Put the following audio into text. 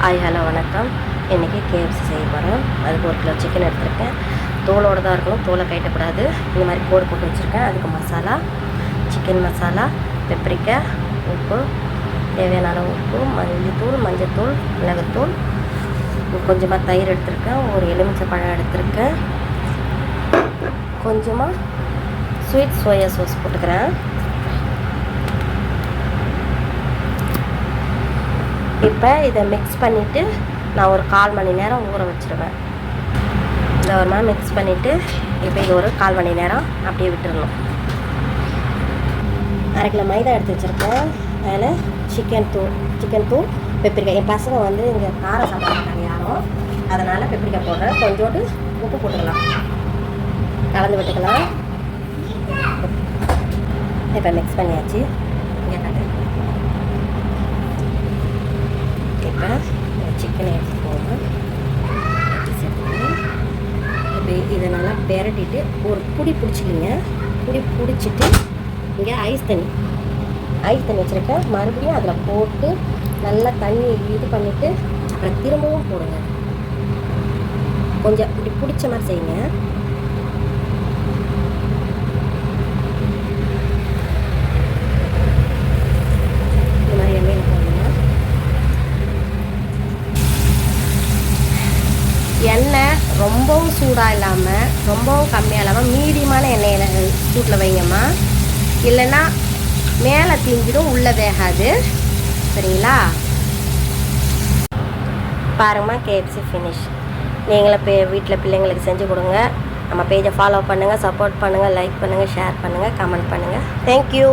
Hi hello வணக்கம். இன்றைக்கி KFC செய்ய போகிறேன். அதுக்கு 1 கிலோ சிக்கன் எடுத்துருக்கேன். தோலோடு தான் இருக்கணும், தோலை கைட்டக்கூடாது. இந்த மாதிரி கோடு போட்டு வச்சுருக்கேன். அதுக்கு மசாலா, சிக்கன் மசாலா, பெப்பரிக்காய், உப்பு, தேவையான அளவு உப்பு, மஞ்சத்தூள், மிளகுத்தூள், கொஞ்சமாக தயிர் எடுத்துருக்கேன். ஒரு எலுமிச்சை பழம் எடுத்துருக்கேன். கொஞ்சமாக ஸ்வீட் சோயா சாஸ் போட்டுக்கிறேன். இப்போ இதை மிக்ஸ் பண்ணிவிட்டு நான் ஒரு 1/4 மணி நேரம் ஊற வச்சுருவேன். இதை ஒரு மாதிரி மிக்ஸ் பண்ணிவிட்டு இப்போ இது ஒரு 1/4 மணி நேரம் அப்படியே விட்டுடணும். 1/2 கிலோ மைதா எடுத்து வச்சுருக்கேன். அதில் சிக்கன் தூள், பெப்பரிக்காய். என் பசங்க வந்து இங்கே காரம் சாப்பிட மாட்டாங்க யாரும், அதனால் பெப்பரிக்காய் போடுறேன். கொஞ்சோண்டு உப்பு போட்டுக்கலாம், கலந்து விட்டுக்கலாம். இப்போ மிக்ஸ் பண்ணியாச்சு. இங்கே காட்டு. இப்போ சிக்கனை எடுத்துக்கோங்க. இப்போ இதை நல்லா பெரட்டிட்டு ஒரு புடி பிடிச்சிக்கிங்க. பிடிச்சிட்டு இங்கே ஐஸ் தண்ணி வச்சுருக்கேன். மறுபடியும் அதில் போட்டு நல்லா தண்ணி இது பண்ணிவிட்டு அப்புறம் திரும்பவும் போடுங்க. கொஞ்சம் இப்படி பிடிச்ச மாதிரி செய்யுங்க. இந்த மாதிரி எண்ணெயில் போடுங்க. எண்ணெய் ரொம்பவும் சூடாக இல்லாமல் ரொம்பவும் கம்மியாக இல்லாமல் மீடியமான எண்ணெயில் சூட்டில் வைங்கம்மா. இல்லைன்னா மேலே தீஞ்சிடும், உள்ளே வேகாது. சரிங்களா? பாருங்கம்மா, கேஎஃப்சி ஃபினிஷ். நீங்களே வீட்டில் பிள்ளைங்களுக்கு செஞ்சு கொடுங்க. நம்ம பேஜை ஃபாலோ பண்ணுங்கள், சப்போர்ட் பண்ணுங்கள், லைக் பண்ணுங்கள், ஷேர் பண்ணுங்கள், கமெண்ட் பண்ணுங்கள். தேங்க்யூ.